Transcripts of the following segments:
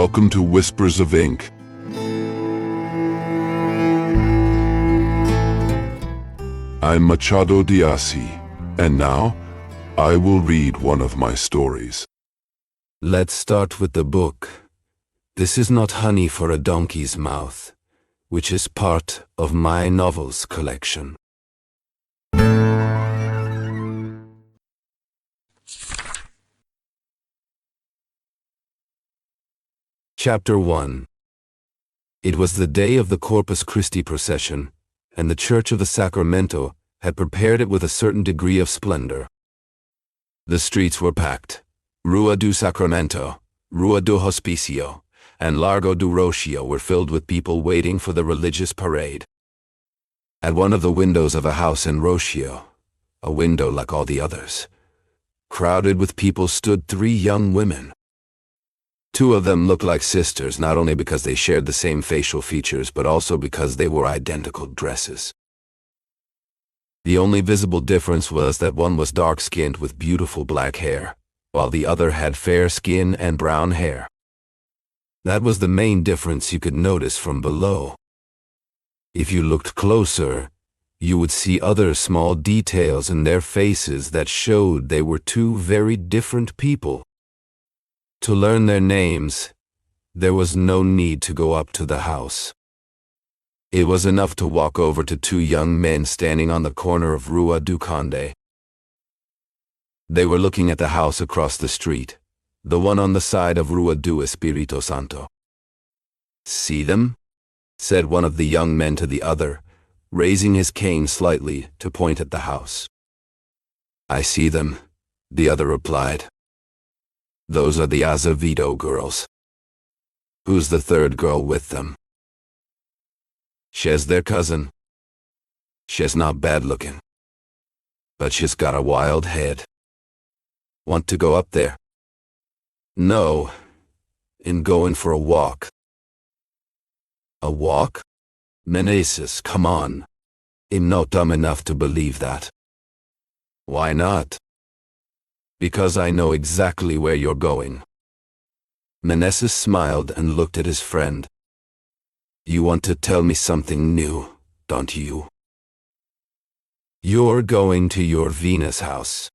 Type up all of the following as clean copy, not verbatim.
welcome to Whispers of Ink. I'm Machado de Assis, and now I will read one of my stories. Let's start with the book. This is not honey for a donkey's mouth, which is part of my novels collection. Chapter 1. It was the day of the Corpus Christi procession, and the Church of the Sacramento had prepared it with a certain degree of splendor. The streets were packed. Rua do Sacramento, Rua do Hospicio, and Largo do Rocio were filled with people waiting for the religious parade. At one of the windows of a house in Rocio, a window like all the others, crowded with people stood 3 young women. 2 of them looked like sisters, not only because they shared the same facial features, but also because they wore identical dresses. The only visible difference was that one was dark-skinned with beautiful black hair, while the other had fair skin and brown hair. That was the main difference you could notice from below. If you looked closer, you would see other small details in their faces that showed they were 2 very different people. To learn their names, there was no need to go up to the house. It was enough to walk over to 2 young men standing on the corner of Rua do Conde. They were looking at the house across the street, the one on the side of Rua do Espírito Santo. "See them?" said one of the young men to the other, raising his cane slightly to point at the house. "I see them," the other replied. "Those are the Azevedo girls." "Who's the 3rd girl with them?" "She's their cousin. She's not bad looking, but she's got a wild head." "Want to go up there?" "No, in going for a walk." "A walk? Meneses, come on. I'm not dumb enough to believe that." "Why not?" "Because I know exactly where you're going." Meneses smiled and looked at his friend. "You want to tell me something new, don't you?" "You're going to your Venus house."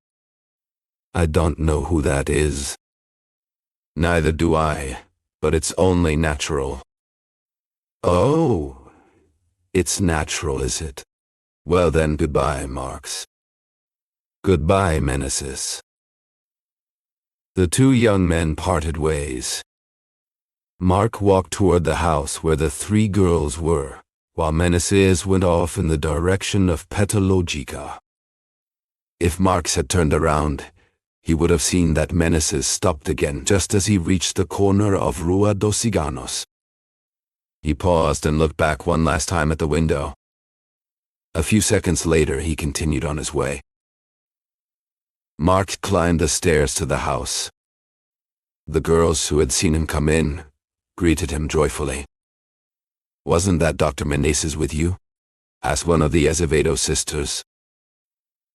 "I don't know who that is." "Neither do I, but it's only natural." "Oh, it's natural, is it? Well then, goodbye, Marx." "Goodbye, Meneses." The 2 young men parted ways. Mark walked toward the house where the 3 girls were, while Meneses went off in the direction of Petalogica. If Marx had turned around, he would have seen that Meneses stopped again just as he reached the corner of Rua dos Ciganos. He paused and looked back one last time at the window. A few seconds later, he continued on his way. Mark climbed the stairs to the house. The girls who had seen him come in greeted him joyfully. "Wasn't that Dr. Meneses with you?" asked one of the Azevedo sisters.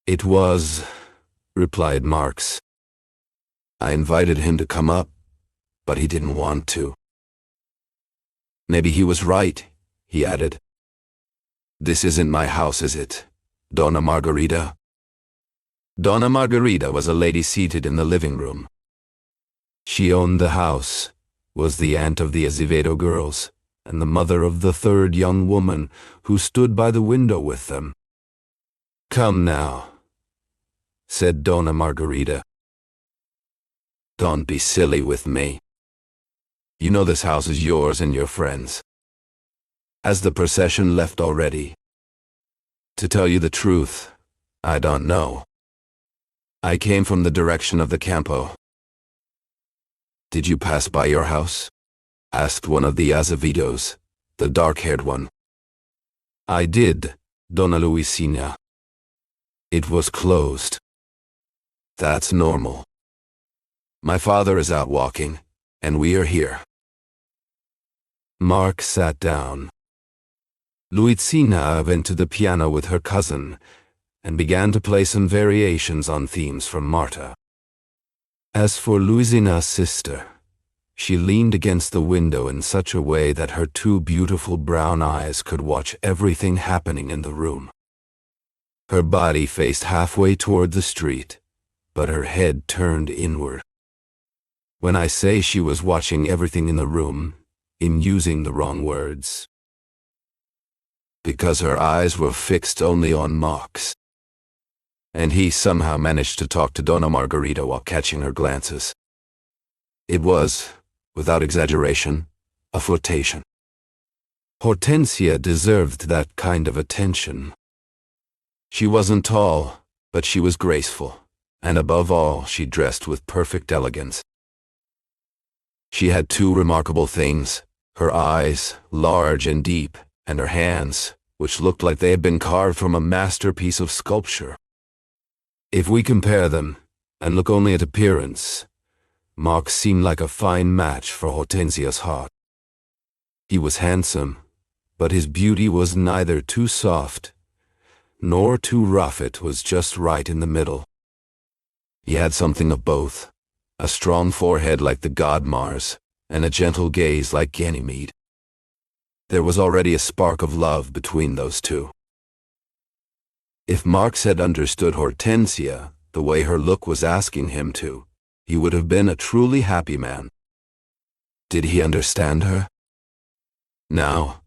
"It was," replied Marx. "I invited him to come up, but he didn't want to." "Maybe he was right," he added. "This isn't my house, is it, Donna Margarita?" Donna Margarita was a lady seated in the living room. She owned the house, was the aunt of the Azevedo girls, and the mother of the 3rd young woman who stood by the window with them. "Come now," said Donna Margarita. "Don't be silly with me. You know this house is yours and your friends." "Has the procession left already?" "To tell you the truth, I don't know. I came from the direction of the Campo." "Did you pass by your house?" asked one of the Azevedos, the dark-haired one. "I did, Donna Luisina. It was closed." "That's normal. My father is out walking, and we are here." Mark sat down. Luisina went to the piano with her cousin and began to play some variations on themes from Marta. As for Luisina's sister, She leaned against the window in such a way that her two beautiful brown eyes could watch everything happening in the room. Her body faced halfway toward the street, but her head turned inward. When I say she was watching everything in the room, I'm using the wrong words. Because her eyes were fixed only on Marx. And he somehow managed to talk to Donna Margarita while catching her glances. It was, without exaggeration, a flirtation. Hortensia deserved that kind of attention. She wasn't tall, but she was graceful, and above all, she dressed with perfect elegance. She had two remarkable things: her eyes, large and deep, and her hands, which looked like they had been carved from a masterpiece of sculpture. If we compare them, and look only at appearance, Marx seemed like a fine match for Hortensia's heart. He was handsome, but his beauty was neither too soft nor too rough. It was just right in the middle. He had something of both, a strong forehead like the god Mars, and a gentle gaze like Ganymede. There was already a spark of love between those two. If Marx had understood Hortensia the way her look was asking him to, he would have been a truly happy man. Did he understand her? Now,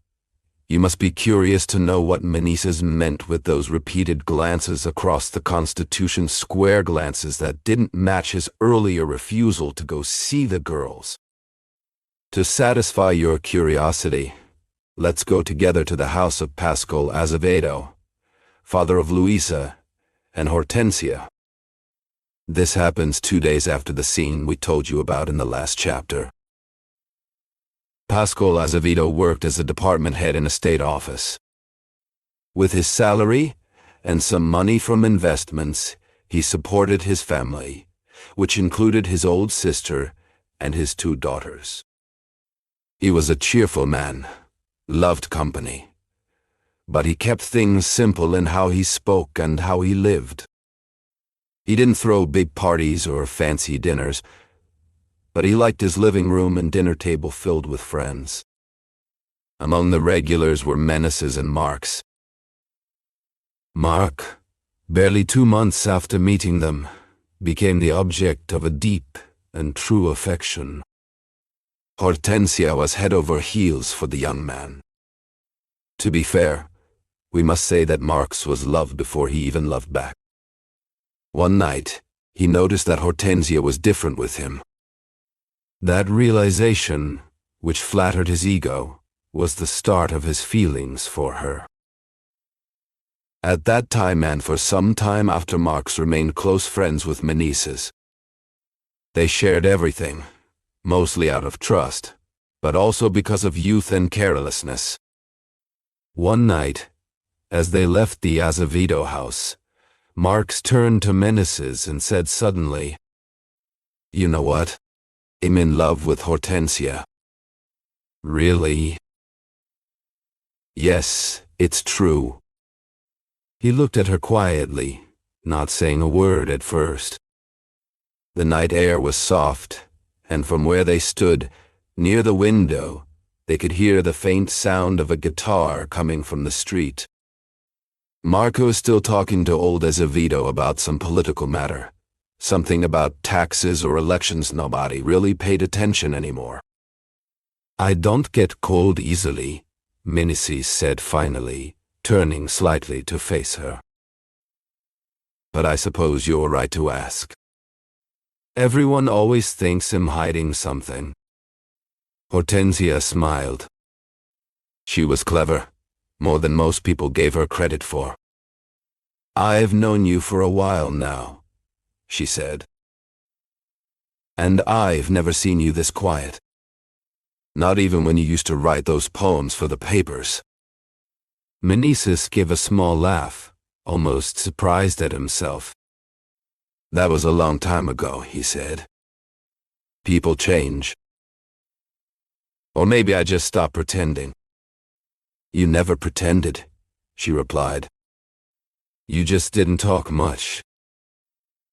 you must be curious to know what Meneses meant with those repeated glances across the Constitution Square, glances that didn't match his earlier refusal to go see the girls. To satisfy your curiosity, let's go together to the house of Pascal Azevedo, father of Luisa and Hortensia. This happens 2 days after the scene we told you about in the last chapter. Pascal Azevedo worked as a department head in a state office. With his salary and some money from investments, he supported his family, which included his old sister and his 2 daughters. He was a cheerful man, loved company, but he kept things simple in how he spoke and how he lived. He didn't throw big parties or fancy dinners, but he liked his living room and dinner table filled with friends. Among the regulars were Meneses and Marx. Mark, barely 2 months after meeting them, became the object of a deep and true affection. Hortensia was head over heels for the young man. To be fair, we must say that Marx was loved before he even loved back. One night, he noticed that Hortensia was different with him. That realization, which flattered his ego, was the start of his feelings for her. At that time and for some time after, Marx remained close friends with Meneses. They shared everything, mostly out of trust, but also because of youth and carelessness. One night, as they left the Azevedo house, Marx turned to Meneses and said suddenly, "You know what? I'm in love with Hortensia." "Really?" "Yes, it's true." He looked at her quietly, not saying a word at first. The night air was soft, and from where they stood, near the window, they could hear the faint sound of a guitar coming from the street. Marco was still talking to old Azevedo about some political matter. Something about taxes or elections. Nobody really paid attention anymore. "I don't get cold easily," Meneses said finally, turning slightly to face her. "But I suppose you're right to ask. Everyone always thinks I'm hiding something." Hortensia smiled. She was clever, more than most people gave her credit for. "I've known you for a while now," she said. "And I've never seen you this quiet. Not even when you used to write those poems for the papers." Meneses gave a small laugh, almost surprised at himself. "That was a long time ago," he said. "People change. Or maybe I just stopped pretending." "You never pretended," she replied. "You just didn't talk much."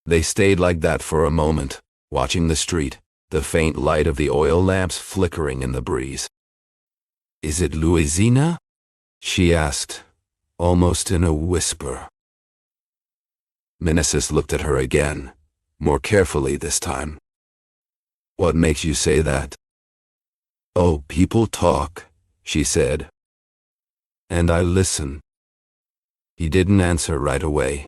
They stayed like that for a moment, watching the street, the faint light of the oil lamps flickering in the breeze. "Is it Louisina?" she asked, almost in a whisper. Meneses looked at her again, more carefully this time. "What makes you say that?" "Oh, people talk," she said. "And I listen." He didn't answer right away.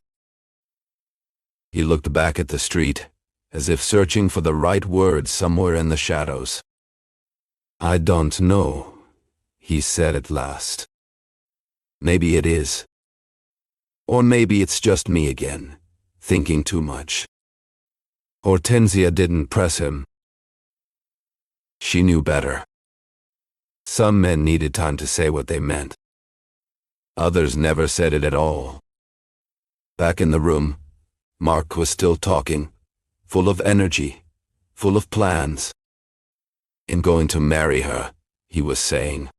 He looked back at the street, as if searching for the right words somewhere in the shadows. "I don't know," he said at last. "Maybe it is. Or maybe it's just me again, thinking too much." Hortensia didn't press him. She knew better. Some men needed time to say what they meant. Others never said it at all. Back in the room, Mark was still talking, full of energy, full of plans. "I'm going to marry her," he was saying.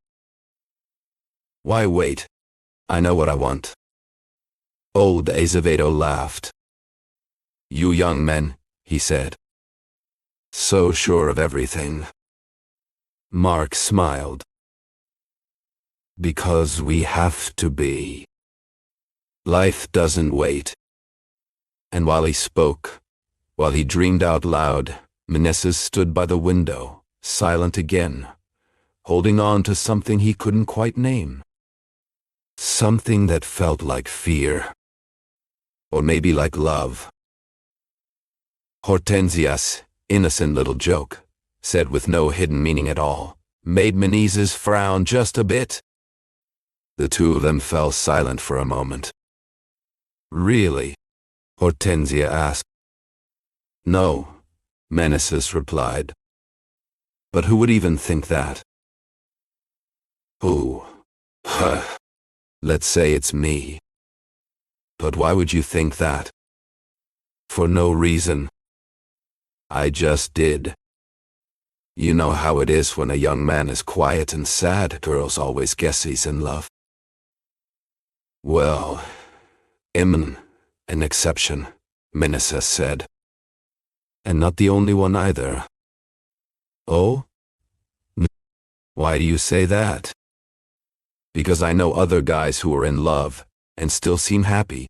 "Why wait? I know what I want." Old Azevedo laughed. "You young men," he said. "So sure of everything." Mark smiled. "Because we have to be. Life doesn't wait." And while he spoke, while he dreamed out loud, Meneses stood by the window, silent again, holding on to something he couldn't quite name. Something that felt like fear. Or maybe like love. Hortensia's innocent little joke, said with no hidden meaning at all, made Meneses frown just a bit. The two of them fell silent for a moment. "Really?" Hortensia asked. "No," Meneses replied. "But who would even think that?" "Who? Huh. Let's say it's me." "But why would you think that?" "For no reason. I just did. You know how it is when a young man is quiet and sad, girls always guess he's in love." "Well, I'm an exception," Meneses said. "And not the only one either." "Oh? Why do you say that?" "Because I know other guys who are in love and still seem happy."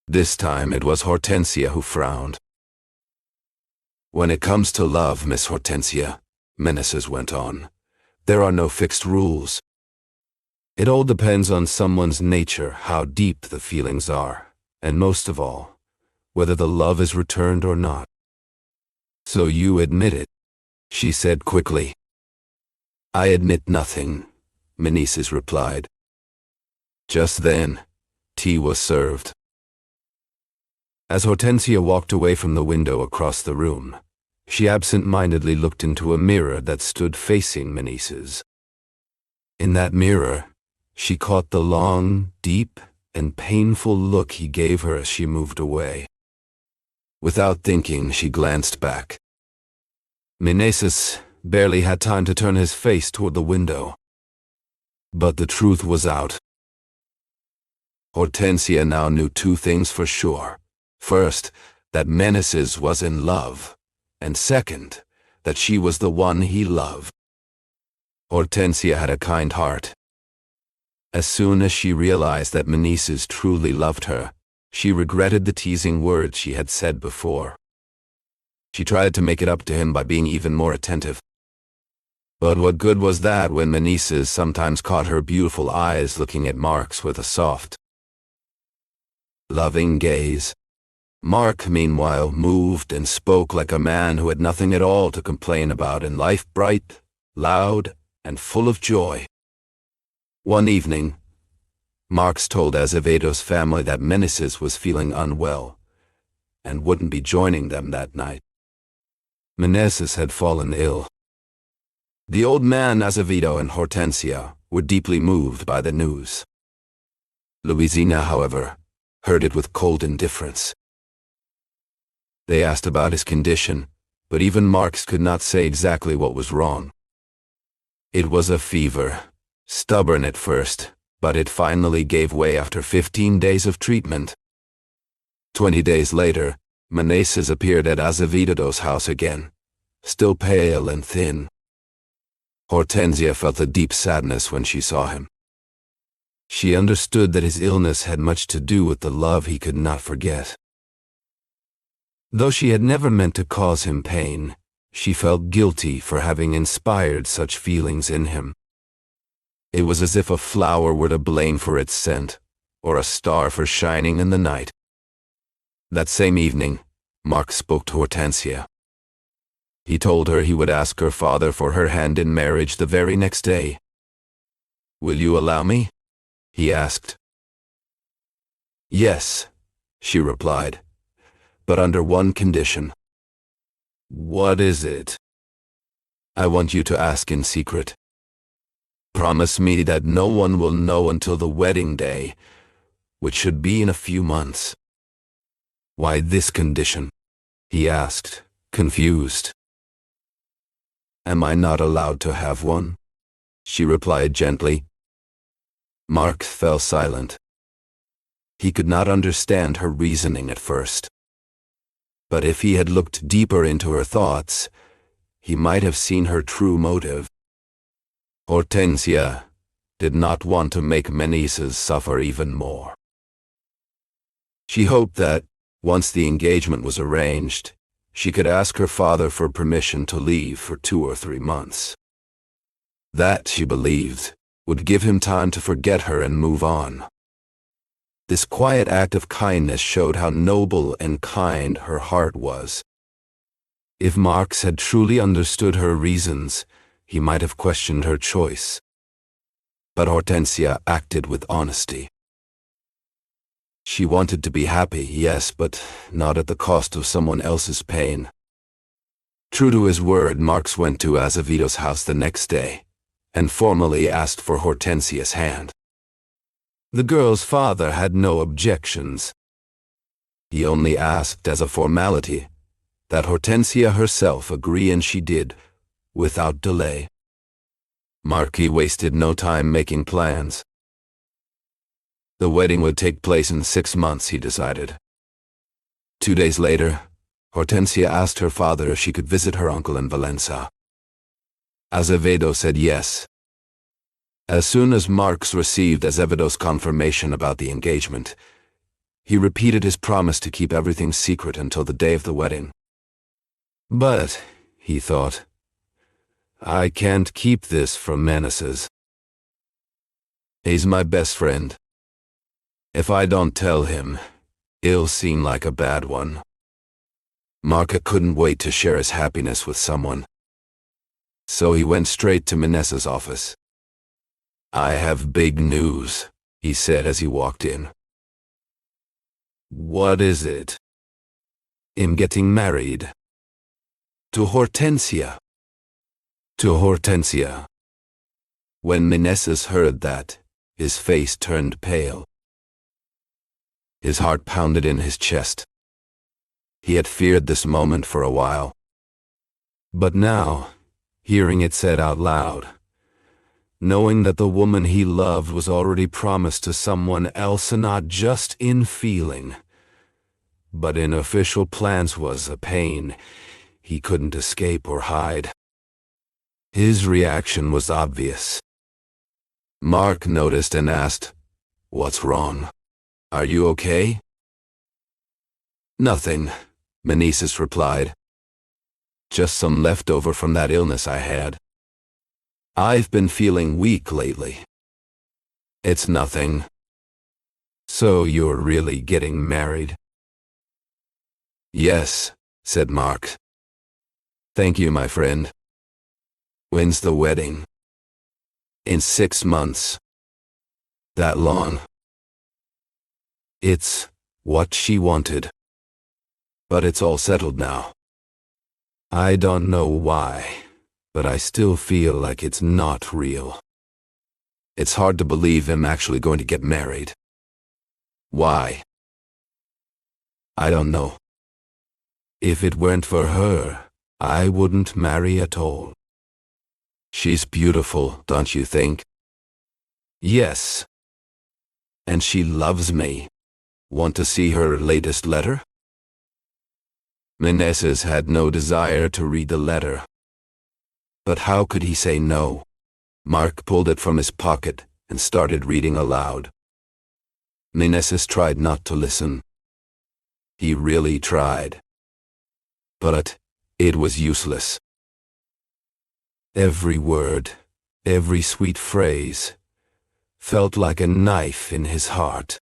This time it was Hortensia who frowned. "When it comes to love, Miss Hortensia," Meneses went on, "there are no fixed rules. It all depends on someone's nature, how deep the feelings are, and most of all, whether the love is returned or not." "So you admit it," she said quickly. "I admit nothing," Meneses replied. Just then, tea was served. As Hortensia walked away from the window across the room, she absent-mindedly looked into a mirror that stood facing Meneses. In that mirror, she caught the long, deep, and painful look he gave her as she moved away. Without thinking, she glanced back. Meneses barely had time to turn his face toward the window. But the truth was out. Hortensia now knew two things for sure. First, that Meneses was in love, and second, that she was the one he loved. Hortensia had a kind heart. As soon as she realized that Meneses truly loved her, she regretted the teasing words she had said before. She tried to make it up to him by being even more attentive. But what good was that when Meneses sometimes caught her beautiful eyes looking at Mark's with a soft, loving gaze? Mark, meanwhile, moved and spoke like a man who had nothing at all to complain about in life, bright, loud, and full of joy. One evening, Marx told Azevedo's family that Meneses was feeling unwell and wouldn't be joining them that night. Meneses had fallen ill. The old man, Azevedo, and Hortensia were deeply moved by the news. Louisina, however, heard it with cold indifference. They asked about his condition, but even Marx could not say exactly what was wrong. It was a fever, stubborn at first, but it finally gave way after 15 days of treatment. 20 days later, Meneses appeared at Azevedo's house again, still pale and thin. Hortensia felt a deep sadness when she saw him. She understood that his illness had much to do with the love he could not forget. Though she had never meant to cause him pain, she felt guilty for having inspired such feelings in him. It was as if a flower were to blame for its scent, or a star for shining in the night. That same evening, Mark spoke to Hortensia. He told her he would ask her father for her hand in marriage the very next day. "Will you allow me?" he asked. "Yes," she replied, "but under one condition." "What is it?" "I want you to ask in secret. Promise me that no one will know until the wedding day, which should be in a few months." "Why this condition?" he asked, confused. "Am I not allowed to have one?" she replied gently. Mark fell silent. He could not understand her reasoning at first. But if he had looked deeper into her thoughts, he might have seen her true motive. Hortensia did not want to make Meneses suffer even more. She hoped that, once the engagement was arranged, she could ask her father for permission to leave for 2 or 3 months. That, she believed, would give him time to forget her and move on. This quiet act of kindness showed how noble and kind her heart was. If Marx had truly understood her reasons, he might have questioned her choice. But Hortensia acted with honesty. She wanted to be happy, yes, but not at the cost of someone else's pain. True to his word, Marx went to Azevedo's house the next day and formally asked for Hortensia's hand. The girl's father had no objections. He only asked as a formality that Hortensia herself agree, and she did, without delay. Marquis wasted no time making plans. The wedding would take place in 6 months, he decided. 2 days later, Hortensia asked her father if she could visit her uncle in Valencia. Azevedo said yes. As soon as Marx received Azevedo's confirmation about the engagement, he repeated his promise to keep everything secret until the day of the wedding. But, he thought, I can't keep this from Meneses. He's my best friend. If I don't tell him, it'll seem like a bad one. Marca couldn't wait to share his happiness with someone. So he went straight to Meneses' office. I have big news, he said as he walked in. What is it? I'm getting married. To Hortensia. To Hortensia. When Meneses heard that, his face turned pale. His heart pounded in his chest. He had feared this moment for a while. But now, hearing it said out loud, knowing that the woman he loved was already promised to someone else, and not just in feeling, but in official plans, was a pain he couldn't escape or hide. His reaction was obvious. Mark noticed and asked, "What's wrong? Are you okay?" "Nothing," Meneses replied. "Just some leftover from that illness I had. I've been feeling weak lately." "It's nothing." "So you're really getting married?" "Yes," said Mark. "Thank you, my friend." "When's the wedding?" "In 6 months." "That long?" It's what she wanted. But it's all settled now. I don't know why, but I still feel like it's not real. It's hard to believe I'm actually going to get married. Why? I don't know. If it weren't for her, I wouldn't marry at all. She's beautiful, don't you think? Yes. And she loves me. Want to see her latest letter? Meneses had no desire to read the letter. But how could he say no? Mark pulled it from his pocket and started reading aloud. Meneses tried not to listen. He really tried. But it was useless. Every word, every sweet phrase, felt like a knife in his heart.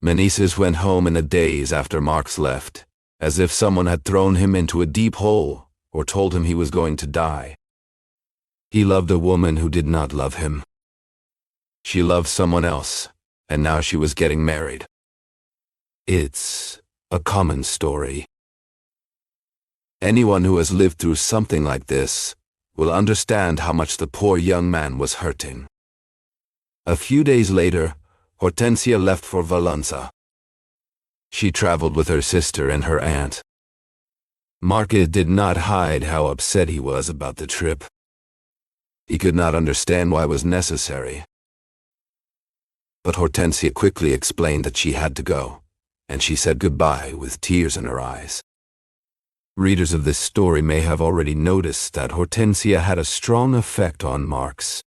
Meneses went home in a daze after Marx left, as if someone had thrown him into a deep hole or told him he was going to die. He loved a woman who did not love him. She loved someone else, and now she was getting married. It's a common story. Anyone who has lived through something like this will understand how much the poor young man was hurting. A few days later, Hortensia left for Valencia. She traveled with her sister and her aunt. Mark did not hide how upset he was about the trip. He could not understand why it was necessary. But Hortensia quickly explained that she had to go, and she said goodbye with tears in her eyes. Readers of this story may have already noticed that Hortensia had a strong effect on Marx.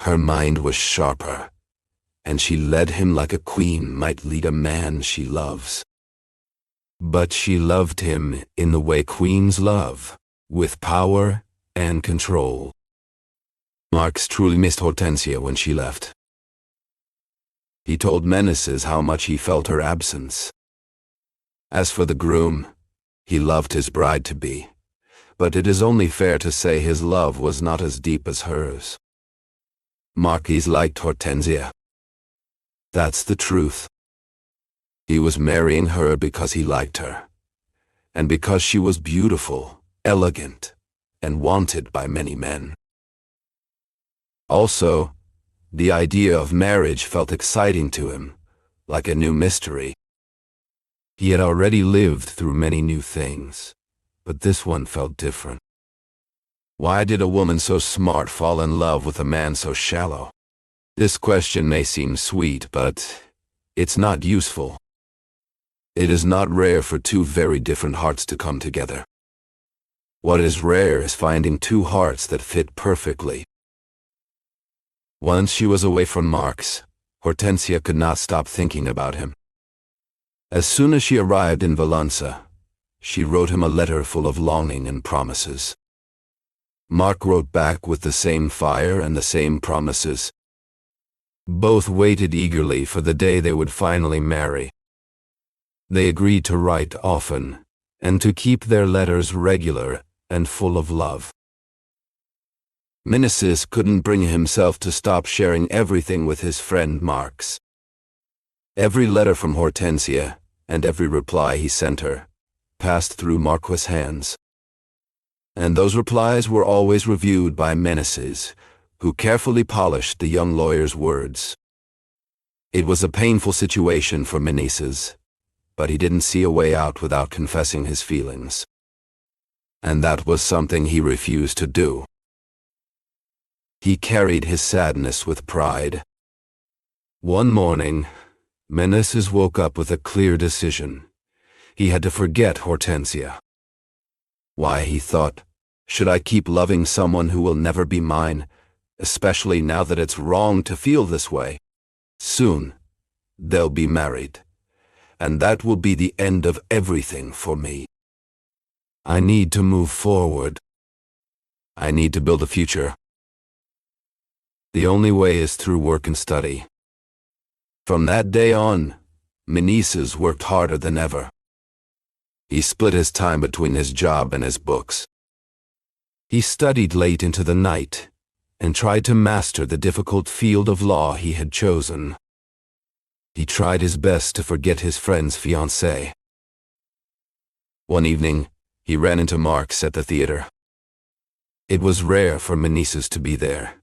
Her mind was sharper, and she led him like a queen might lead a man she loves. But she loved him in the way queens love, with power and control. Marx truly missed Hortensia when she left. He told Meneses how much he felt her absence. As for the groom, he loved his bride-to-be, but it is only fair to say his love was not as deep as hers. Marquis liked Hortensia. That's the truth. He was marrying her because he liked her, and because she was beautiful, elegant, and wanted by many men. Also, the idea of marriage felt exciting to him, like a new mystery. He had already lived through many new things, but this one felt different. Why did a woman so smart fall in love with a man so shallow? This question may seem sweet, but it's not useful. It is not rare for two very different hearts to come together. What is rare is finding two hearts that fit perfectly. Once she was away from Marx, Hortensia could not stop thinking about him. As soon as she arrived in Valencia, she wrote him a letter full of longing and promises. Mark wrote back with the same fire and the same promises. Both waited eagerly for the day they would finally marry. They agreed to write often, and to keep their letters regular and full of love. Meneses couldn't bring himself to stop sharing everything with his friend Marx. Every letter from Hortensia, and every reply he sent her, passed through Marquis' hands. And those replies were always reviewed by Meneses, who carefully polished the young lawyer's words. It was a painful situation for Meneses, but he didn't see a way out without confessing his feelings. And that was something he refused to do. He carried his sadness with pride. One morning, Meneses woke up with a clear decision. He had to forget Hortensia. Why, he thought, should I keep loving someone who will never be mine, especially now that it's wrong to feel this way? Soon, they'll be married, and that will be the end of everything for me. I need to move forward. I need to build a future. The only way is through work and study. From that day on, Meneses worked harder than ever. He split his time between his job and his books. He studied late into the night and tried to master the difficult field of law he had chosen. He tried his best to forget his friend's fiancée. One evening, he ran into Marx at the theater. It was rare for Meneses to be there,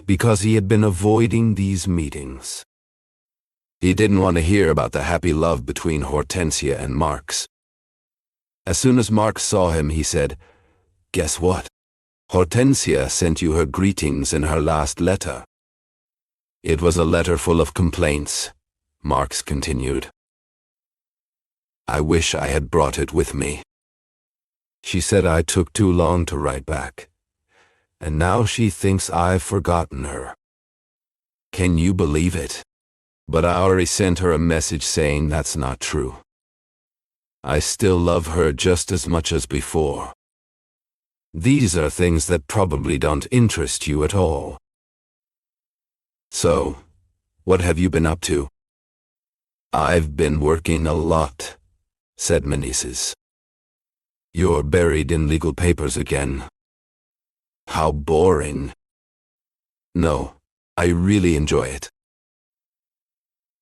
because he had been avoiding these meetings. He didn't want to hear about the happy love between Hortensia and Marx. As soon as Marx saw him, he said, "Guess what? Hortensia sent you her greetings in her last letter." It was a letter full of complaints, Marx continued. I wish I had brought it with me. She said I took too long to write back, and now she thinks I've forgotten her. Can you believe it? But I already sent her a message saying that's not true. I still love her just as much as before. These are things that probably don't interest you at all. So, what have you been up to? I've been working a lot, said Meneses. You're buried in legal papers again. How boring. No, I really enjoy it.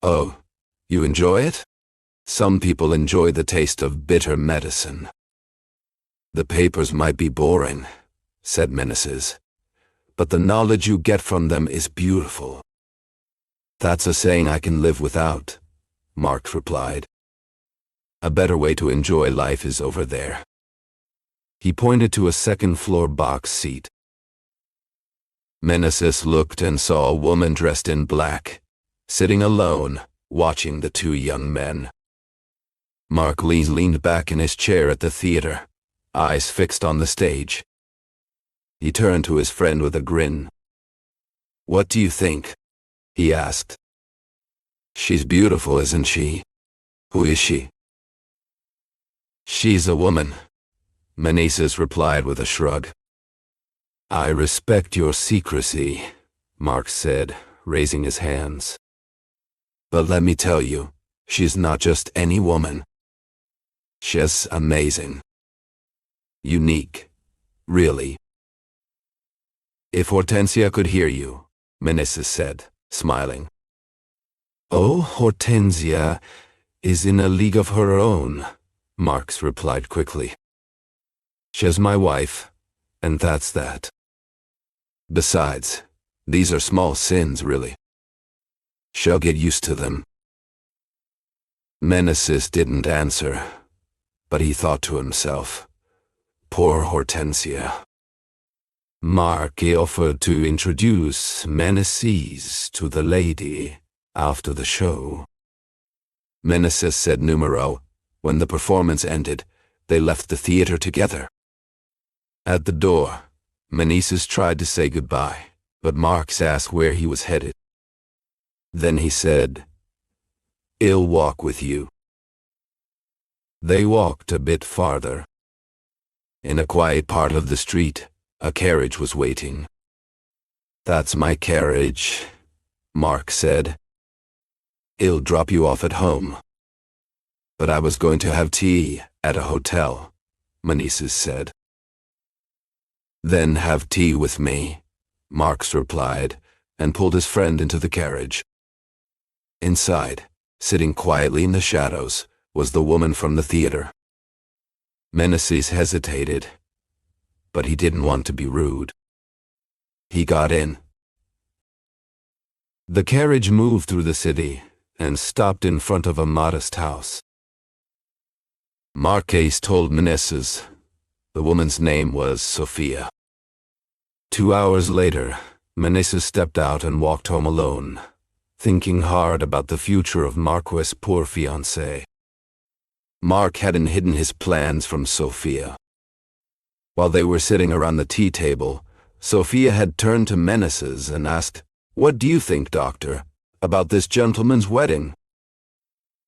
Oh, you enjoy it? Some people enjoy the taste of bitter medicine. The papers might be boring, said Meneses, but the knowledge you get from them is beautiful. That's a saying I can live without, Mark replied. A better way to enjoy life is over there. He pointed to a second-floor box seat. Meneses looked and saw a woman dressed in black, sitting alone, watching the two young men. Mark leaned back in his chair at the theater, eyes fixed on the stage. He turned to his friend with a grin. What do you think? He asked. She's beautiful, isn't she? Who is she? She's a woman, Meneses replied with a shrug. I respect your secrecy, Mark said, raising his hands. But let me tell you, she's not just any woman. She's amazing. Unique. Really. If Hortensia could hear you, Meneses said, smiling. Oh, Hortensia is in a league of her own, Marx replied quickly. She's my wife, and that's that. Besides, these are small sins, really. She'll get used to them. Meneses didn't answer, but he thought to himself, poor Hortensia. Mark offered to introduce Meneses to the lady after the show. Meneses said numero. When the performance ended, they left the theater together. At the door, Meneses tried to say goodbye, but Marx asked where he was headed. Then he said, I'll walk with you. They walked a bit farther. In a quiet part of the street, a carriage was waiting. That's my carriage, Mark said. I'll drop you off at home. But I was going to have tea at a hotel, Meneses said. Then have tea with me, Marx replied, and pulled his friend into the carriage. Inside, sitting quietly in the shadows, was the woman from the theater. Meneses hesitated, but he didn't want to be rude. He got in. The carriage moved through the city and stopped in front of a modest house. Marques told Meneses the woman's name was Sophia. 2 hours later, Meneses stepped out and walked home alone, thinking hard about the future of Marquis' poor fiancée. Mark hadn't hidden his plans from Sophia. While they were sitting around the tea table, Sophia had turned to Meneses and asked, What do you think, doctor, about this gentleman's wedding?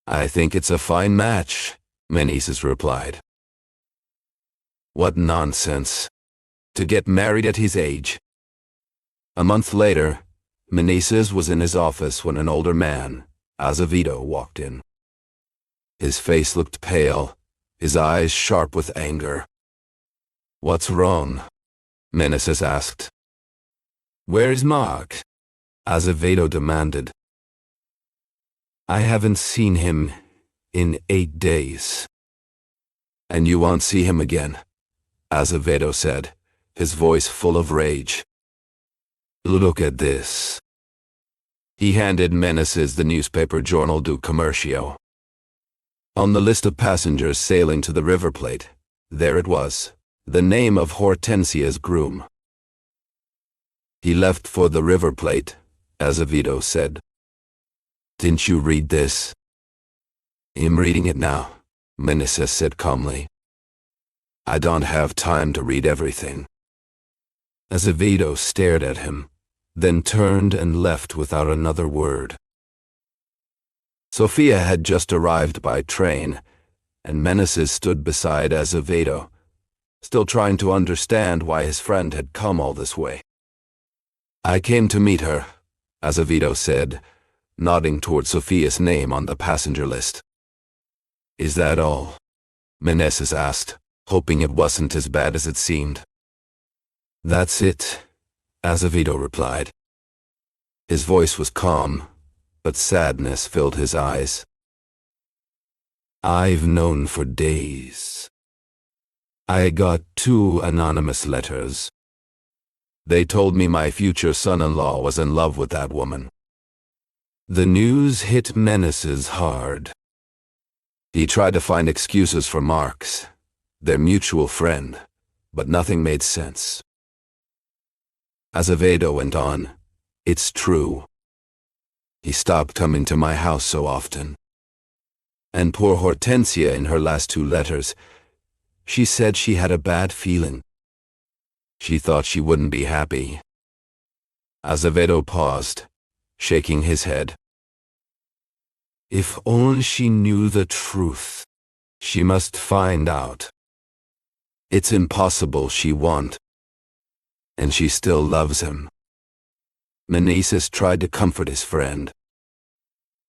I think it's a fine match, Meneses replied. What nonsense. To get married at his age. A month later, Meneses was in his office when an older man, Azevedo, walked in. His face looked pale, his eyes sharp with anger. What's wrong? Meneses asked. Where is Mark? Azevedo demanded. I haven't seen him in 8 days. And you won't see him again, Azevedo said, his voice full of rage. Look at this. He handed Meneses the newspaper Jornal do Comércio. On the list of passengers sailing to the River Plate, there it was, the name of Hortensia's groom. He left for the River Plate, Azevedo said. Didn't you read this? I'm reading it now, Meneses said calmly. I don't have time to read everything. Azevedo stared at him, then turned and left without another word. Sophia had just arrived by train, and Meneses stood beside Azevedo, still trying to understand why his friend had come all this way. I came to meet her, Azevedo said, nodding toward Sophia's name on the passenger list. Is that all? Meneses asked, hoping it wasn't as bad as it seemed. That's it, Azevedo replied. His voice was calm, but sadness filled his eyes. I've known for days. I got 2 anonymous letters. They told me my future son-in-law was in love with that woman. The news hit Meneses hard. He tried to find excuses for Marx, their mutual friend, but nothing made sense. Azevedo went on, It's true. He stopped coming to my house so often. And poor Hortensia in her last 2 letters, she said she had a bad feeling. She thought she wouldn't be happy. Azevedo paused, shaking his head. If only she knew the truth. She must find out. It's impossible she won't. And she still loves him. Meneses tried to comfort his friend.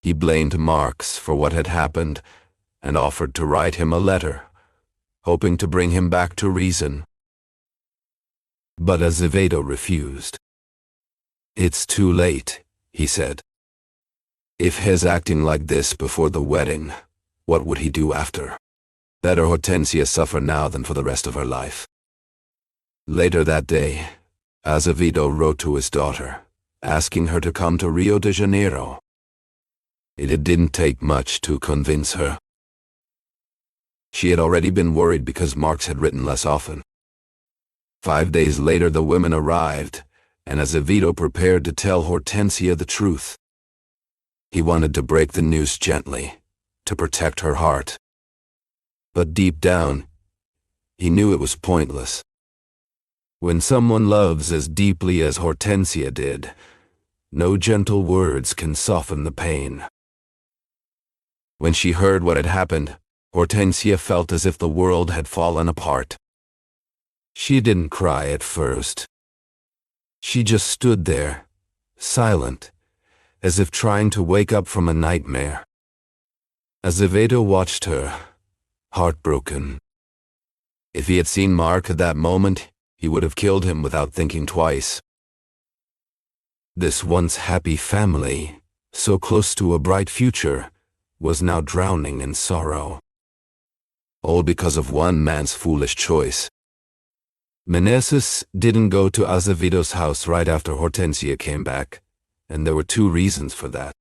He blamed Marx for what had happened and offered to write him a letter, hoping to bring him back to reason. But Azevedo refused. It's too late, he said. If he's acting like this before the wedding, what would he do after? Better Hortensia suffer now than for the rest of her life. Later that day, Azevedo wrote to his daughter, asking her to come to Rio de Janeiro. It didn't take much to convince her. She had already been worried because Marx had written less often. 5 days later the women arrived, and Azevedo prepared to tell Hortensia the truth. He wanted to break the news gently, to protect her heart. But deep down, he knew it was pointless. When someone loves as deeply as Hortensia did, no gentle words can soften the pain. When she heard what had happened, Hortensia felt as if the world had fallen apart. She didn't cry at first. She just stood there, silent, as if trying to wake up from a nightmare. Azevedo watched her, heartbroken. If he had seen Mark at that moment, he would have killed him without thinking twice. This once happy family, so close to a bright future, was now drowning in sorrow. All because of one man's foolish choice. Meneses didn't go to Azevedo's house right after Hortensia came back, and there were 2 reasons for that.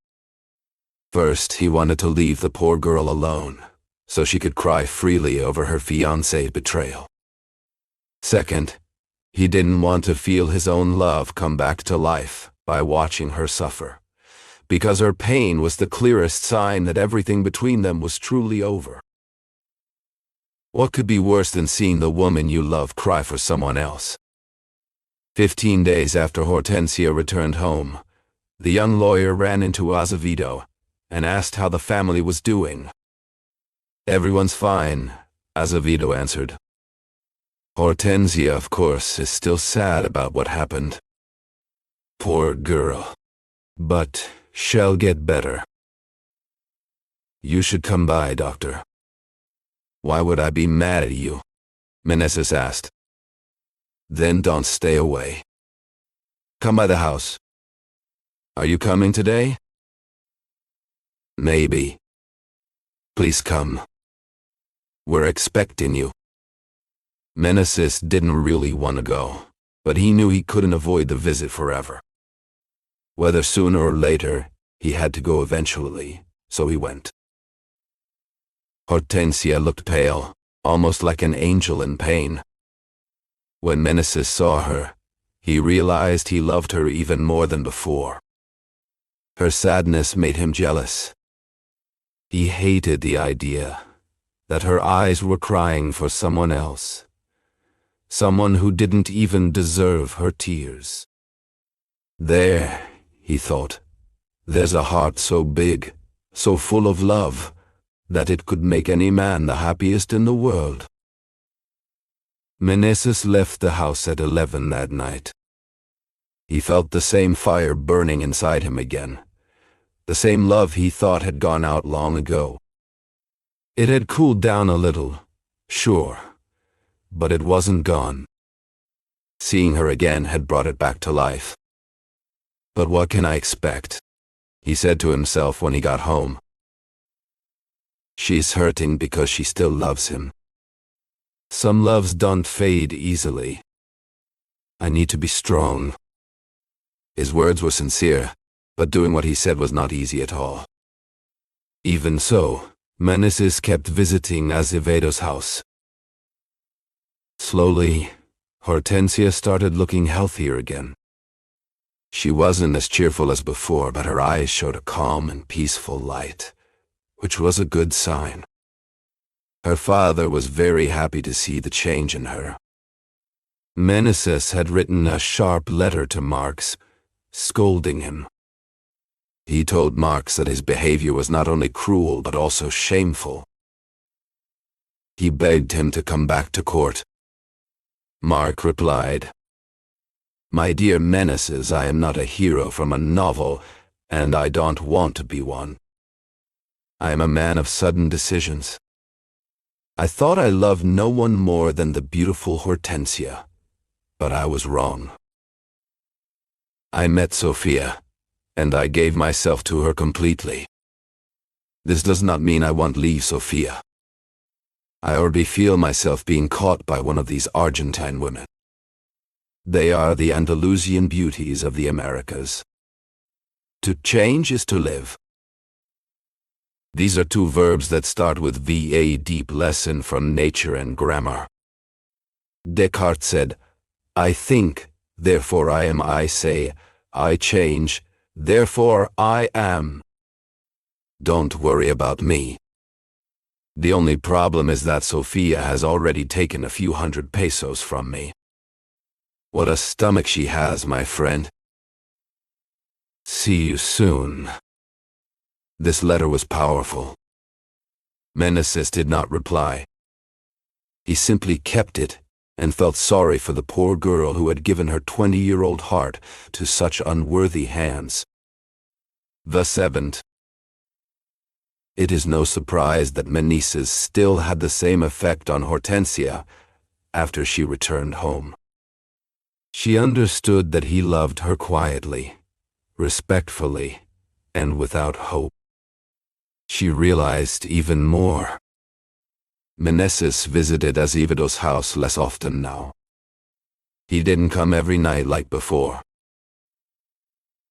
First, he wanted to leave the poor girl alone, so she could cry freely over her fiancé's betrayal. Second, he didn't want to feel his own love come back to life by watching her suffer, because her pain was the clearest sign that everything between them was truly over. What could be worse than seeing the woman you love cry for someone else? 15 days after Hortensia returned home, the young lawyer ran into Azevedo and asked how the family was doing. Everyone's fine, Azevedo answered. Hortensia, of course, is still sad about what happened. Poor girl. But she'll get better. You should come by, doctor. Why would I be mad at you? Meneses asked. Then don't stay away. Come by the house. Are you coming today? Maybe. Please come. We're expecting you. Meneses didn't really want to go, but he knew he couldn't avoid the visit forever. Whether sooner or later, he had to go eventually, so he went. Hortensia looked pale, almost like an angel in pain. When Meneses saw her, he realized he loved her even more than before. Her sadness made him jealous. He hated the idea that her eyes were crying for someone else, someone who didn't even deserve her tears. There, he thought, there's a heart so big, so full of love, that it could make any man the happiest in the world. Meneses left the house at 11 that night. He felt the same fire burning inside him again, the same love he thought had gone out long ago. It had cooled down a little, sure, but it wasn't gone. Seeing her again had brought it back to life. But what can I expect? He said to himself when he got home. She's hurting because she still loves him. Some loves don't fade easily. I need to be strong. His words were sincere, but doing what he said was not easy at all. Even so, Meneses kept visiting Azevedo's house. Slowly, Hortensia started looking healthier again. She wasn't as cheerful as before, but her eyes showed a calm and peaceful light, which was a good sign. Her father was very happy to see the change in her. Meneses had written a sharp letter to Marx, scolding him. He told Marx that his behavior was not only cruel but also shameful. He begged him to come back to court. Marx replied, "My dear Meneses, I am not a hero from a novel, and I don't want to be one. I am a man of sudden decisions. I thought I loved no one more than the beautiful Hortensia, but I was wrong. I met Sophia, and I gave myself to her completely. This does not mean I won't leave Sophia. I already feel myself being caught by one of these Argentine women. They are the Andalusian beauties of the Americas. To change is to live." These are two verbs that start with V, a deep lesson from nature and grammar. Descartes said, "I think, therefore I am. I say, I change, therefore I am. Don't worry about me. The only problem is that Sophia has already taken a few hundred pesos from me. What a stomach she has, my friend. See you soon." This letter was powerful. Meneses did not reply. He simply kept it and felt sorry for the poor girl who had given her 20-year-old heart to such unworthy hands. The 7th. It is no surprise that Meneses still had the same effect on Hortensia after she returned home. She understood that he loved her quietly, respectfully, and without hope. She realized even more. Meneses visited Azevedo's house less often now. He didn't come every night like before.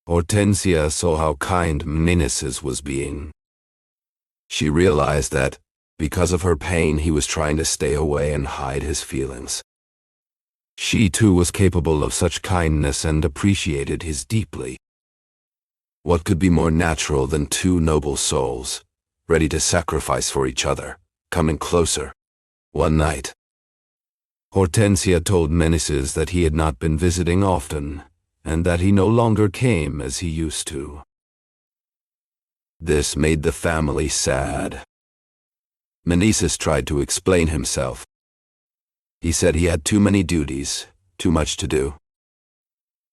Hortensia saw how kind Meneses was being. She realized that, because of her pain, he was trying to stay away and hide his feelings. She too was capable of such kindness and appreciated his deeply. What could be more natural than two noble souls, ready to sacrifice for each other, coming closer, one night? Hortensia told Meneses that he had not been visiting often, and that he no longer came as he used to. This made the family sad. Meneses tried to explain himself. He said he had too many duties, too much to do.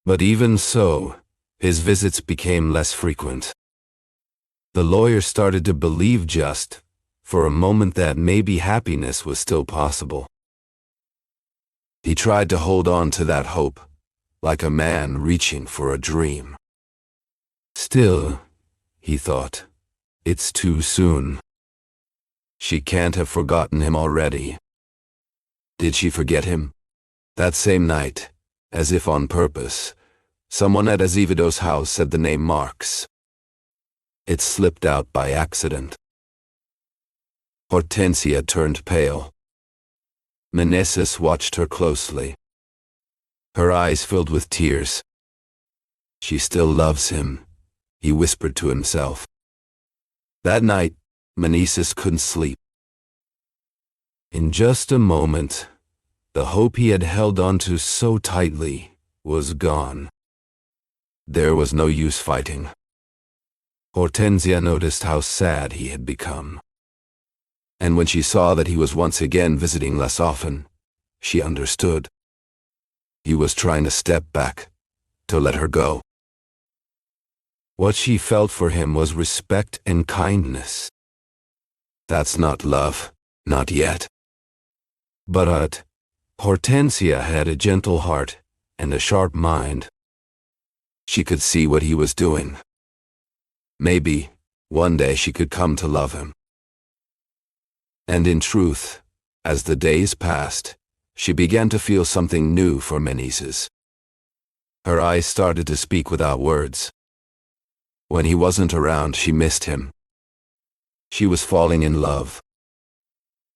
But even so, his visits became less frequent. The lawyer started to believe just, for a moment, that maybe happiness was still possible. He tried to hold on to that hope, like a man reaching for a dream. Still, he thought, it's too soon. She can't have forgotten him already. Did she forget him? That same night, as if on purpose, someone at Azevedo's house said the name Marx. It slipped out by accident. Hortensia turned pale. Meneses watched her closely. Her eyes filled with tears. She still loves him, he whispered to himself. That night, Meneses couldn't sleep. In just a moment, the hope he had held onto so tightly was gone. There was no use fighting. Hortensia noticed how sad he had become. And when she saw that he was once again visiting less often, she understood. He was trying to step back, to let her go. What she felt for him was respect and kindness. That's not love, not yet. But Hortensia had a gentle heart and a sharp mind. She could see what he was doing. Maybe, one day she could come to love him. And in truth, as the days passed, she began to feel something new for Meneses. Her eyes started to speak without words. When he wasn't around, she missed him. She was falling in love.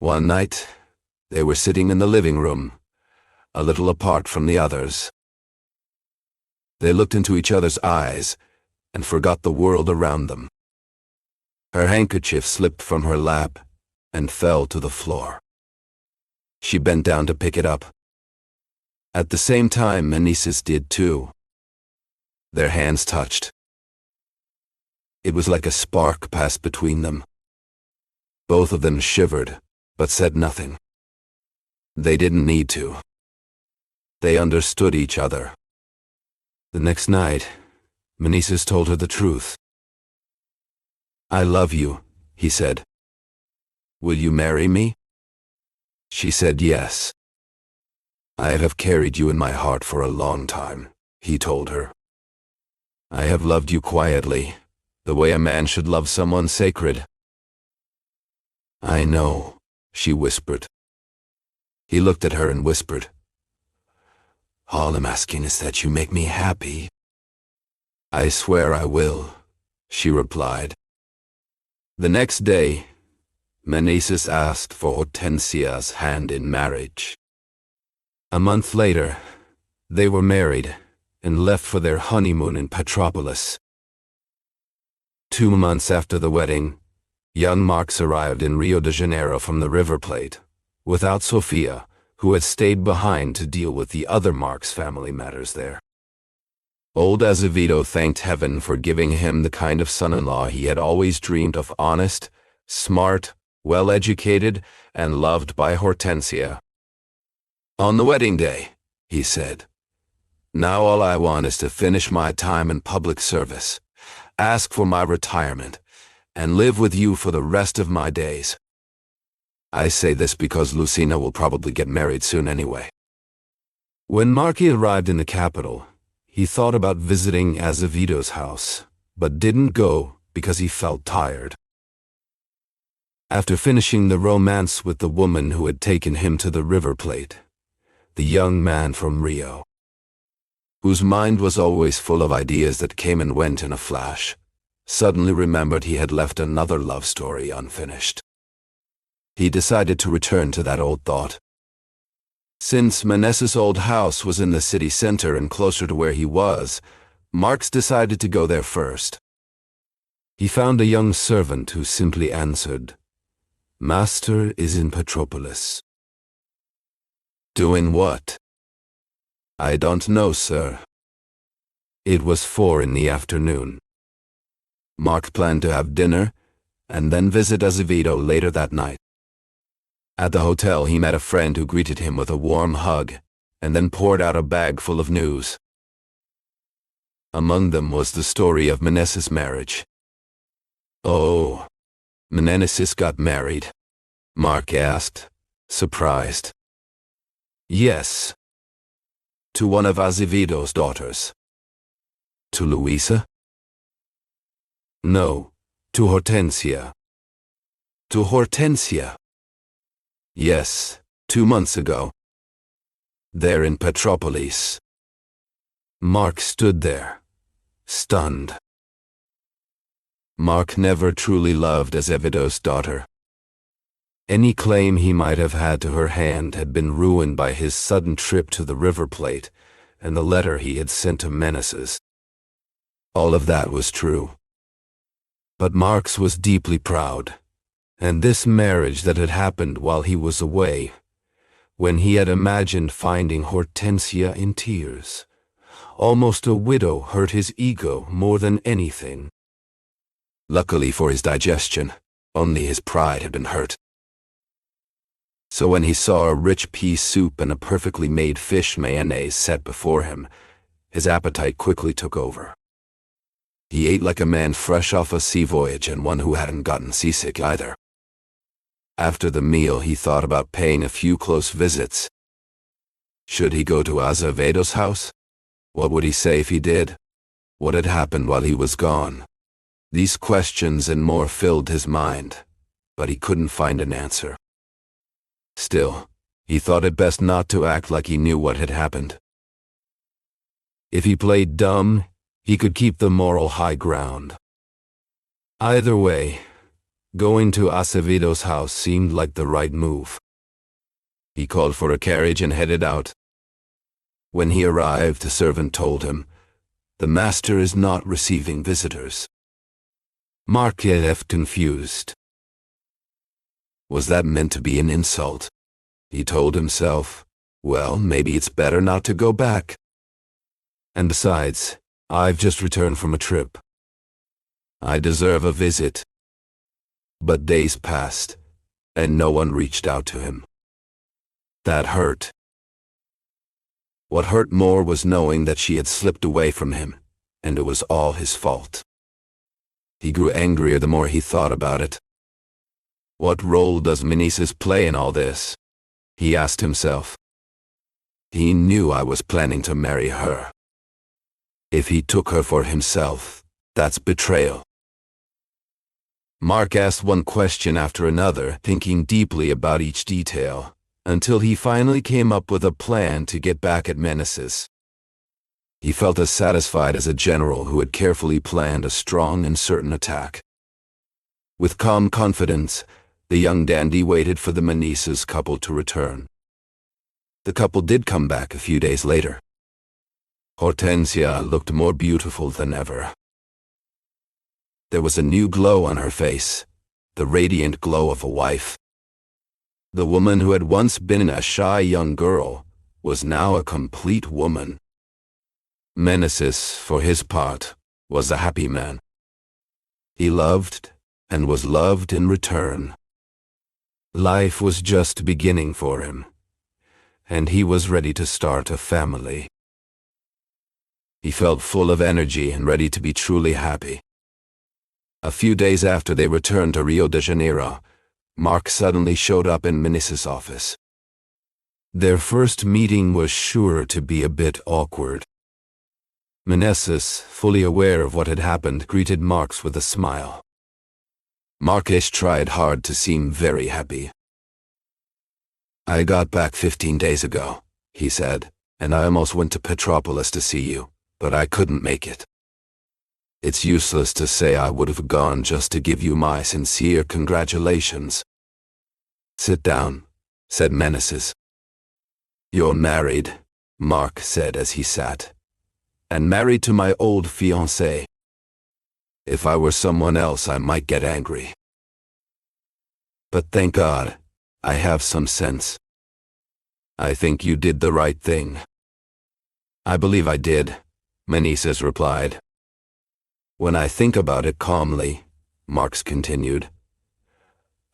One night, they were sitting in the living room, a little apart from the others. They looked into each other's eyes and forgot the world around them. Her handkerchief slipped from her lap and fell to the floor. She bent down to pick it up. At the same time, Meneses did too. Their hands touched. It was like a spark passed between them. Both of them shivered, but said nothing. They didn't need to. They understood each other. The next night, Meneses told her the truth. "I love you," he said. "Will you marry me?" She said yes. "I have carried you in my heart for a long time," he told her. "I have loved you quietly, the way a man should love someone sacred." "I know," she whispered. He looked at her and whispered, "All I'm asking is that you make me happy." "I swear I will," she replied. The next day, Meneses asked for Hortensia's hand in marriage. A month later, they were married and left for their honeymoon in Petropolis. 2 months after the wedding, young Marx arrived in Rio de Janeiro from the River Plate, without Sophia, who had stayed behind to deal with the other Marx family matters there. Old Azevedo thanked heaven for giving him the kind of son-in-law he had always dreamed of: honest, smart, well-educated, and loved by Hortensia. "On the wedding day," he said, "now all I want is to finish my time in public service, ask for my retirement, and live with you for the rest of my days. I say this because Lucina will probably get married soon anyway." When Marchi arrived in the capital, he thought about visiting Azevedo's house, but didn't go because he felt tired. After finishing the romance with the woman who had taken him to the River Plate, the young man from Rio, whose mind was always full of ideas that came and went in a flash, suddenly remembered he had left another love story unfinished. He decided to return to that old thought. Since Meneses' old house was in the city center and closer to where he was, Marx decided to go there first. He found a young servant who simply answered, "Master is in Petropolis." "Doing what?" "I don't know, sir." It was 4 in the afternoon. Marx planned to have dinner and then visit Azevedo later that night. At the hotel, he met a friend who greeted him with a warm hug and then poured out a bag full of news. Among them was the story of Meneses' marriage. "Oh, Meneses got married?" Mark asked, surprised. "Yes." "To one of Azevedo's daughters?" "To Luisa?" "No, to Hortensia." "To Hortensia?" "Yes, 2 months ago. There in Petropolis." Mark stood there, stunned. Mark never truly loved Azevedo's daughter. Any claim he might have had to her hand had been ruined by his sudden trip to the River Plate and the letter he had sent to Meneses. All of that was true. But Marx was deeply proud, And this marriage that had happened while he was away, when he had imagined finding Hortensia in tears. Almost a widow hurt his ego more than anything. Luckily for his digestion, only his pride had been hurt. So when he saw a rich pea soup and a perfectly made fish mayonnaise set before him, his appetite quickly took over. He ate like a man fresh off a sea voyage and one who hadn't gotten seasick either. After the meal, he thought about paying a few close visits. Should he go to Azevedo's house? What would he say if he did? What had happened while he was gone? These questions and more filled his mind, but he couldn't find an answer. Still, he thought it best not to act like he knew what had happened. If he played dumb, he could keep the moral high ground. Either way, going to Acevedo's house seemed like the right move. He called for a carriage and headed out. When he arrived, the servant told him, "The master is not receiving visitors." Mark left confused. Was that meant to be an insult? He told himself, well, maybe it's better not to go back. And besides, I've just returned from a trip. I deserve a visit. But days passed, and no one reached out to him. That hurt. What hurt more was knowing that she had slipped away from him, and it was all his fault. He grew angrier the more he thought about it. What role does Meneses play in all this? He asked himself. He knew I was planning to marry her. If he took her for himself, that's betrayal. Mark asked one question after another, thinking deeply about each detail, until he finally came up with a plan to get back at Meneses. He felt as satisfied as a general who had carefully planned a strong and certain attack. With calm confidence, the young dandy waited for the Meneses couple to return. The couple did come back a few days later. Hortensia looked more beautiful than ever. There was a new glow on her face, the radiant glow of a wife. The woman who had once been a shy young girl was now a complete woman. Meneses, for his part, was a happy man. He loved and was loved in return. Life was just beginning for him, and he was ready to start a family. He felt full of energy and ready to be truly happy. A few days after they returned to Rio de Janeiro, Mark suddenly showed up in Meneses' office. Their first meeting was sure to be a bit awkward. Meneses, fully aware of what had happened, greeted Mark with a smile. Marques tried hard to seem very happy. "I got back 15 days ago," he said, "and I almost went to Petropolis to see you, but I couldn't make it. It's useless to say I would have gone just to give you my sincere congratulations." "Sit down," said Meneses. "You're married," Mark said as he sat, "and married to my old fiancée. If I were someone else, I might get angry. But thank God, I have some sense. I think you did the right thing." "I believe I did," Meneses replied. "When I think about it calmly," Marx continued,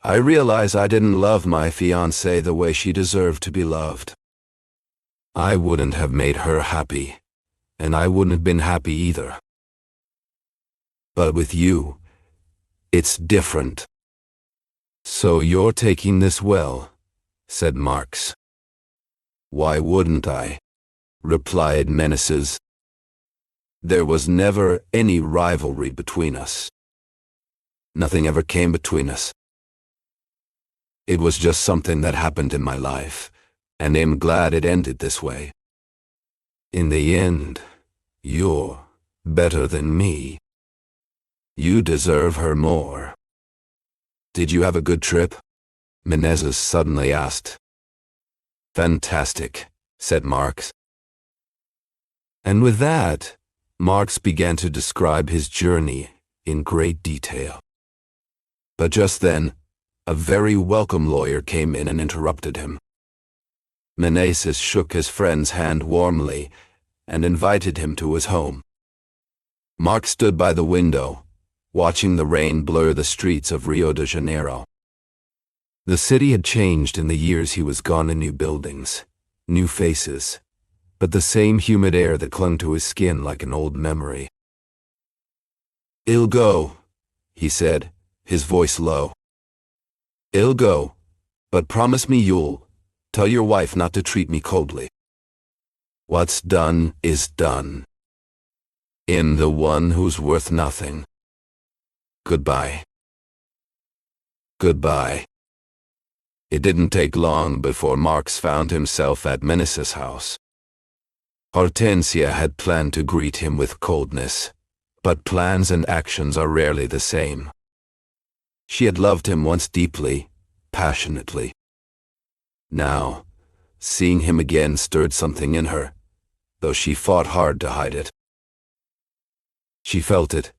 "I realize I didn't love my fiancée the way she deserved to be loved. I wouldn't have made her happy, and I wouldn't have been happy either. But with you, it's different." "So you're taking this well," said Marx. "Why wouldn't I?" replied Meneses. "There was never any rivalry between us. Nothing ever came between us. It was just something that happened in my life, and I'm glad it ended this way. In the end, you're better than me. You deserve her more." "Did you have a good trip?" Meneses suddenly asked. "Fantastic," said Marx. And with that, Marx began to describe his journey in great detail. But just then, a very welcome lawyer came in and interrupted him. Meneses shook his friend's hand warmly and invited him to his home. Mark stood by the window, watching the rain blur the streets of Rio de Janeiro. The city had changed in the years he was gone, in new buildings, new faces, but the same humid air that clung to his skin like an old memory. "I'll go," he said, his voice low. "I'll go, but promise me you'll tell your wife not to treat me coldly. What's done is done. In the one who's worth nothing. Goodbye. Goodbye." It didn't take long before Marx found himself at Meneses' house. Hortensia had planned to greet him with coldness, but plans and actions are rarely the same. She had loved him once deeply, passionately. Now, seeing him again stirred something in her, though she fought hard to hide it. She felt it,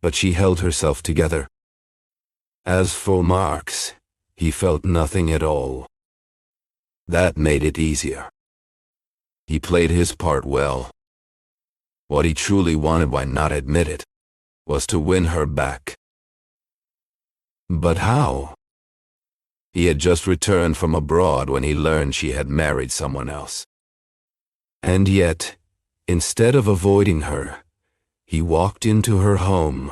but she held herself together. As for Marx, he felt nothing at all. That made it easier. He played his part well. What he truly wanted, why not admit it, was to win her back. But how? He had just returned from abroad when he learned she had married someone else. And yet, instead of avoiding her, he walked into her home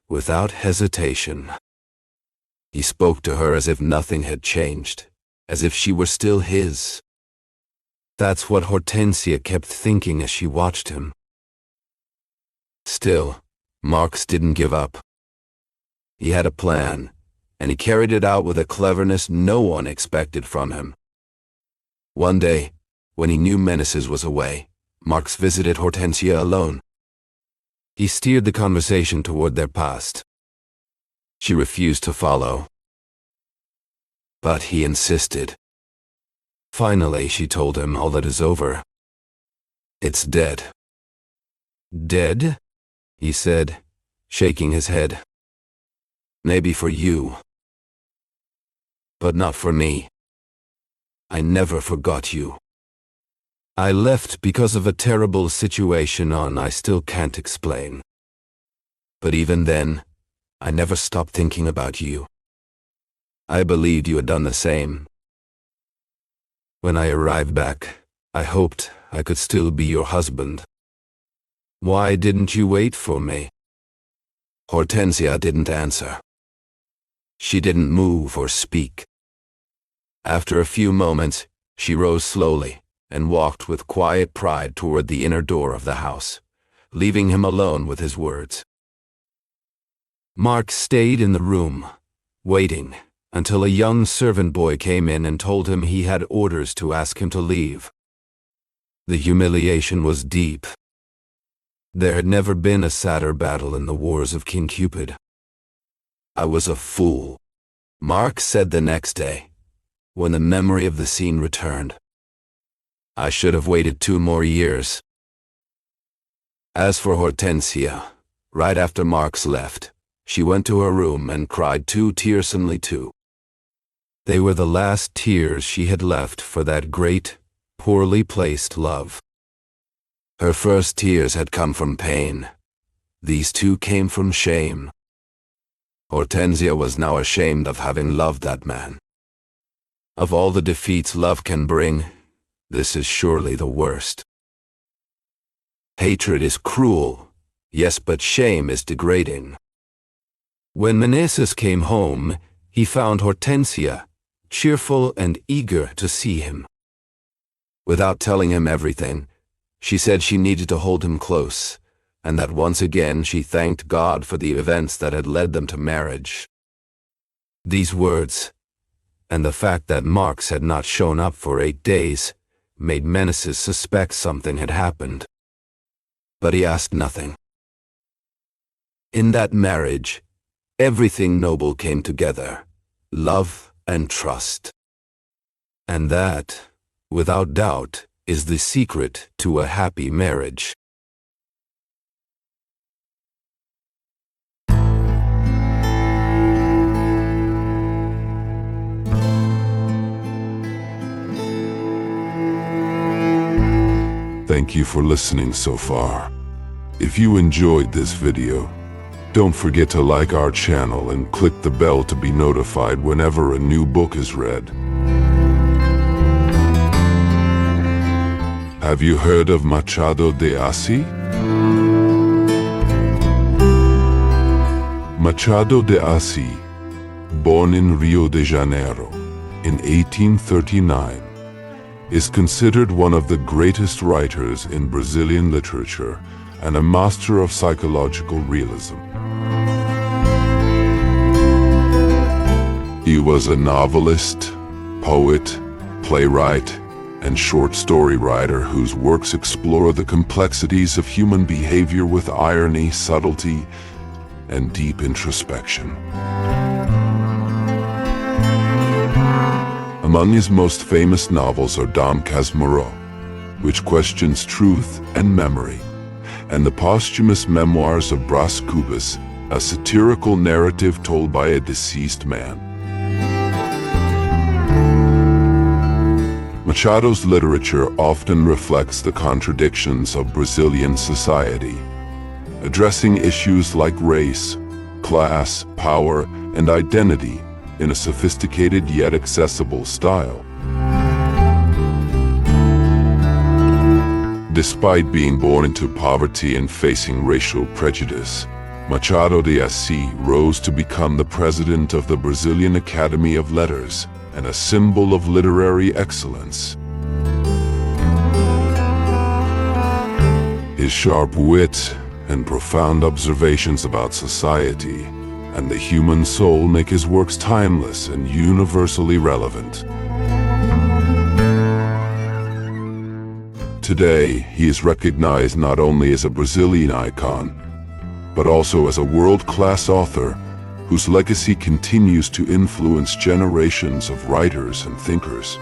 without hesitation. He spoke to her as if nothing had changed, as if she were still his. That's what Hortensia kept thinking as she watched him. Still, Marx didn't give up. He had a plan, and he carried it out with a cleverness no one expected from him. One day, when he knew Meneses was away, Marx visited Hortensia alone. He steered the conversation toward their past. She refused to follow. But he insisted. Finally, she told him all that is over. It's dead. Dead? He said, shaking his head. Maybe for you. But not for me. I never forgot you. I left because of a terrible situation I still can't explain. But even then, I never stopped thinking about you. I believed you had done the same. When I arrived back, I hoped I could still be your husband. Why didn't you wait for me? Hortensia didn't answer. She didn't move or speak. After a few moments, she rose slowly and walked with quiet pride toward the inner door of the house, leaving him alone with his words. Mark stayed in the room, waiting until a young servant boy came in and told him he had orders to ask him to leave. The humiliation was deep. There had never been a sadder battle in the wars of King Cupid. I was a fool, Mark said the next day, when the memory of the scene returned. I should have waited 2 more years. As for Hortensia, right after Marx left, she went to her room and cried 2 tearsomely too. They were the last tears she had left for that great, poorly placed love. Her first tears had come from pain. These 2 came from shame. Hortensia was now ashamed of having loved that man. Of all the defeats love can bring, this is surely the worst. Hatred is cruel, yes, but shame is degrading. When Meneses came home, he found Hortensia, cheerful and eager to see him. Without telling him everything, she said she needed to hold him close, and that once again she thanked God for the events that had led them to marriage. These words, and the fact that Marx had not shown up for 8 days, made Meneses suspect something had happened. But he asked nothing. In that marriage, everything noble came together, love and trust. And that, without doubt, is the secret to a happy marriage. Thank you for listening so far. If you enjoyed this video, don't forget to like our channel and click the bell to be notified whenever a new book is read. Have you heard of Machado de Assis? Machado de Assis, born in Rio de Janeiro in 1839, is considered one of the greatest writers in Brazilian literature and a master of psychological realism. He was a novelist, poet, playwright, and short story writer whose works explore the complexities of human behavior with irony, subtlety, and deep introspection. Among his most famous novels are Dom Casmurro, which questions truth and memory, and the posthumous memoirs of Brás Cubas, a satirical narrative told by a deceased man. Machado's literature often reflects the contradictions of Brazilian society, addressing issues like race, class, power, and identity in a sophisticated yet accessible style. Despite being born into poverty and facing racial prejudice, Machado de Assis rose to become the president of the Brazilian Academy of Letters and a symbol of literary excellence. His sharp wit and profound observations about society and the human soul make his works timeless and universally relevant. Today, he is recognized not only as a Brazilian icon, but also as a world-class author whose legacy continues to influence generations of writers and thinkers.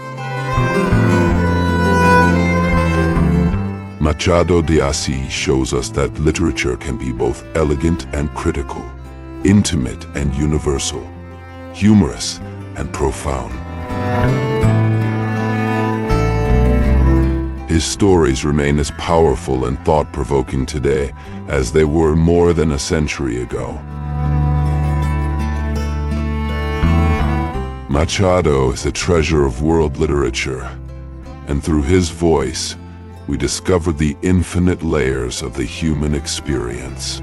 Machado de Assis shows us that literature can be both elegant and critical, intimate and universal, humorous and profound. His stories remain as powerful and thought-provoking today as they were more than a century ago. Machado is a treasure of world literature, and through his voice, we discover the infinite layers of the human experience.